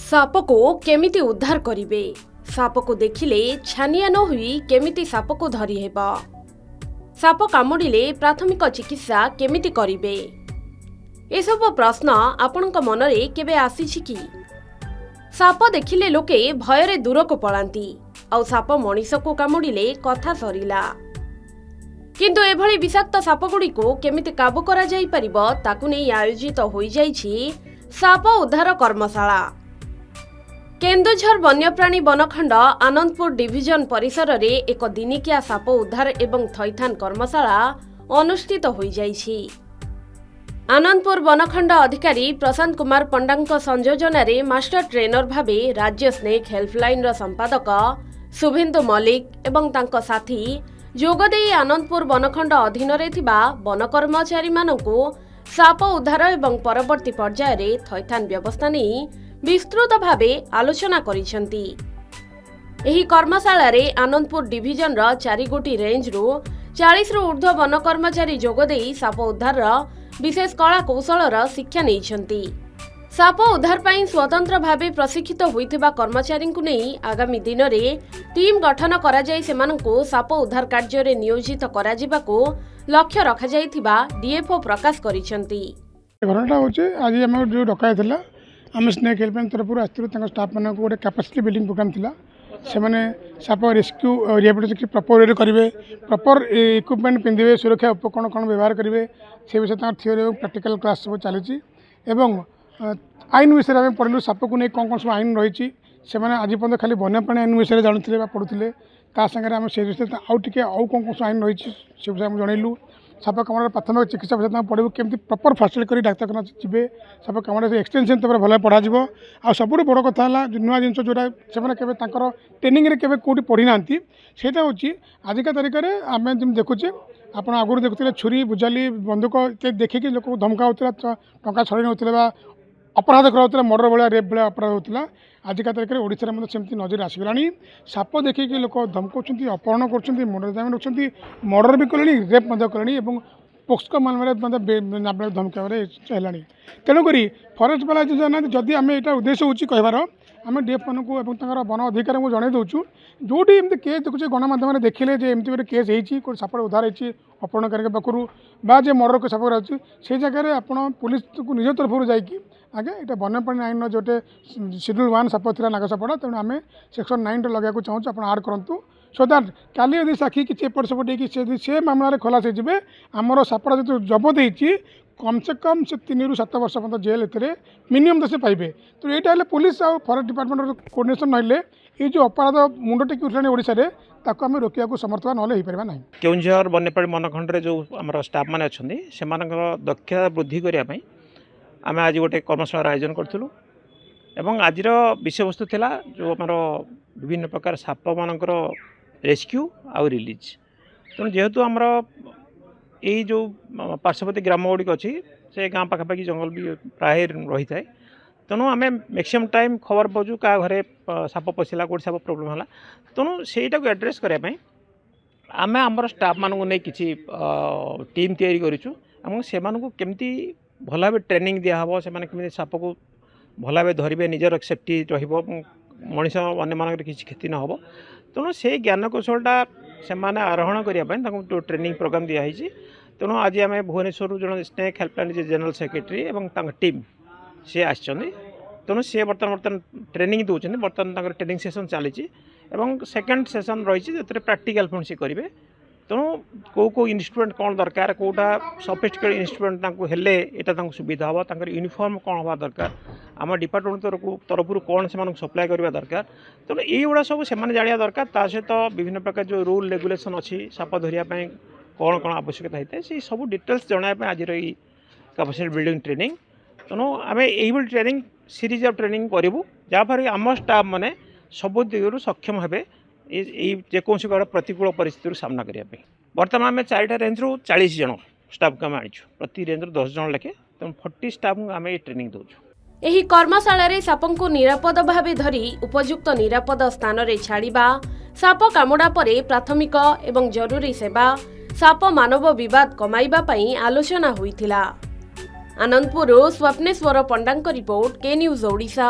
Shop को केमिति उद्धार करिवे साप को देखिले छानिया न हुई केमिति साप को धरी हेब साप कामुड़िले प्राथमिक चिकित्सा केमिति करिवे एसबु प्रश्न आपणक मनरे केबे आसीछि कि साप देखिले लोके भयरे दूर को पलांती आउ साप मनीष को कामुड़िले कथा सरिला किंतु एभली विषाक्त साप गुड़ी को केमिति काबू करा जाई परिबो ताकु नै आयोजित होई जाइछि साप उद्धार कर्मशाला। केन्दुझर वन्यप्राणी वनखंड आनंदपुर डिविजन परिसर रे एक दिनिकिया साप उद्धार एवं थैथान कर्मशाला अनुष्ठित होई जाइछि। आनंदपुर वनखंड अधिकारी प्रशांत कुमार पंडांक संयोजन रे मास्टर ट्रेनर भावे राज्य स्नेक हेल्पलाइन रो संपादक शुभेन्दु मल्लिक एवं तांको साथी जोगदेई आनंदपुर वनखंड अधीन रे थिबा वन कर्मचारी मानकु साप उद्धार एवं परवर्ती पर्याय रे थैथान व्यवस्था नै विस्तृत भावे आलोचना करिसेंती। एही कर्मशाला रे आनंदपुर डिविजन रो 4 गोटी रेंज रो 40 रु ऊर्ध्व वन कर्मचारी जोगदेई साप उद्धार रो विशेष कला कौशल रो शिक्षा नैछंती। साप उद्धार पई स्वतंत्र भावे प्रशिक्षित होइथिबा कर्मचारी को नै आगामी दिन रे टीम गठन करा जाय सेमानकु साप उद्धार कार्य रे नियोजित करा जिबाको लक्ष्य रखा जायथिबा डीएफओ प्रकाश करिसेंती। घटनाटा होचे आज हम जो डकायतला आम स्नेक हेल्पलाइन तरफ आसलु स्टाफ मान गोटे कैपेसिटी बिल्डिंग प्रोग्राम थिला से माने साप रेस्क्यू रिहेबिलिटेशन प्रॉपर वे करेंगे प्रॉपर इक्विपमेंट पिंधे सुरक्षा उपकरण कौन व्यवहार करेंगे से विषय थियोरी और प्रैक्टिकल क्लास सब चली आईन विषय में पढ़लु साप को नहीं कौन कौन सब आईन रही से आज पर्यटन खाली वन्यप्राणी आईन विषय जानते पढ़ुते सागर आम से विषय आउ टे आउ कौन कौन सब आईन रही से विषय जनइलु साप कामड़ प्राथमिक चिकित्सा विषय पढ़ू केमती प्रॉपर फासिलिटी कर डाक्तखाना जी साप कामड़ से एक्सटेंशन तब भल पढ़ा आ सब बड़ कथा है नुआ जिन जोटा से ट्रेनिंग रे कौटी पढ़ी ना सेटा हूँ आजिका तारिख में आम जमी देखुचे आप आगुरी देखुते छुरी बुझाली बंदूक देखिए लोक धमका होता टंका छड़े नौला अपराध कराला मर्डर भाया रेप भाया अपराध होता आजिका तारिख में ओडिशा में सेमती नजर आसगला साप देखिए लोक धमकाउं अपहरण कर मर्डर जामिन रखुच्च मर्डर भी कले रेप कले पोक्सो मामले नाबालिग धमकाइबार है तेणुक फरेस्ट वाला जो जाना जदि आम यहाँ उद्देश्य होची कहबार आम डीएफ मान वन अधिकारी को जन दूँ जोटी एमती केस देखुचे गणमाध्यम देखिले एमती गोटे केस हो साप उद्धार होती अपहरणकारी पाखु जे मर्डर को साप रही से जगह आप पुलिस को निज तरफ जाकि आगे ये वन्यप्राणी आईन जोटे शेड्यूल 1 साप थी नागसापड़ा तेणु आम सेक्शन 9 लगाया चाहूँ आप आड करूँ सो दैट काली यदि साक्षी किसी एपट सेपट से मामला खलास हो आमर सापड़ा जो जबत होती कम से कम से 3 ରୁ 7 वर्ष पर्यटन जेल ए मिनिमम तो से पाइबे तो यहाँ पुलिस और फरेस्ट डिपार्टमेंट कोऑर्डिनेशन ना ये जो अपराध मुंड टेकी उठलानी ओडिशा रे ताको आम रोकिया को समर्थ ना हो पार ना। केउंझर वन्यप्राणी वनखंड जो आम स्टाफ मैंने अच्छा से दक्षता वृद्धि करने आम आज गोटे कर्मशाला आयोजन करूँ एवं आज विषय वस्तु थिला जो आम विभिन्न प्रकार साप मानकर रेस्क्यू आउ रिलीज तेणु जेहेतु आमर यही जो पार्श्ववर्ती ग्राम गुड़िक अच्छी से गाँ पाखापाखि जंगल भी प्राय रही है तेणु आम मैक्सिमम टाइम खबर पाचु क्या घरे साप पशिला कौट साप प्रोब्लेम है तेणु सेटा को एड्रेस करने आम आमर स्टाफ मानू नहीं किसी टीम तैयारी करूँ से केमती भल भाव ट्रेनिंग दिहब से साप को भल भाव धरवे निजर सेफ्टी रनिष अन्य मान किसी क्षति न हो तेणु से ज्ञान कौशलटा से आरोहण करने ट्रेनिंग प्रोग्राम दिखाई तेणु आज आम भुवनेश्वर जो स्नेक हेल्पलाइन जनरल सेक्रेटरी और टीम सी आसछन्ति तेणु सी बर्तमान ट्रेनिंग दौरान बर्तमान ट्रेनिंग सेसन चली सेकेंड सेसन रही जो प्रैक्टिकल पुणी सी करेंगे तेणु कौ इन्स्ट्रुमेंट कौन दरकार कौटा सफिस्टिकेट इन्स्ट्रुमेंट हेले यहाँ सुविधा हम यूनिफॉर्म कौन हवा दरकार आम डिपार्टमेंट तरफ कौन से सप्लाई करवा दरकार तेणु युवा सब से जाना दरकार ता सहित विभिन्न प्रकार जो रूल रेगुलेशन अच्छी साप धरियापी कौन कौन आवश्यकता होता है से सब डिटेल्स जनाया आज कैपेसिटी बिल्डिंग ट्रेनिंग तेणु आम यही ट्रेनिंग सीरीज ऑफ ट्रेनिंग करूँ जहाँफल आम स्टाफ मैंने सब दिगरू सक्षम हे जेकोसी गोटे प्रतिकूल परिस्थिति सामना करने बर्तमान आम 4टा रेंज रू 40 जन स्टाफ को आम आनीचु प्रति रेंज रू 10 जन लेखे तेणु 40 स्टाफ को आम ट्रेनिंग दौचु। एही कर्मशाला रे सापंकु निरापद भावे धरी उपयुक्त निरापद स्थान रे छाड़िबा साप कामुडा परे प्राथमिक एवं जरूरी सेवा साप मानव विवाद कमाइबा पई आलोचना होइथिला। आनंदपुर स्वप्नेश्वर पंडांक रिपोर्ट के न्यूज ओडिशा।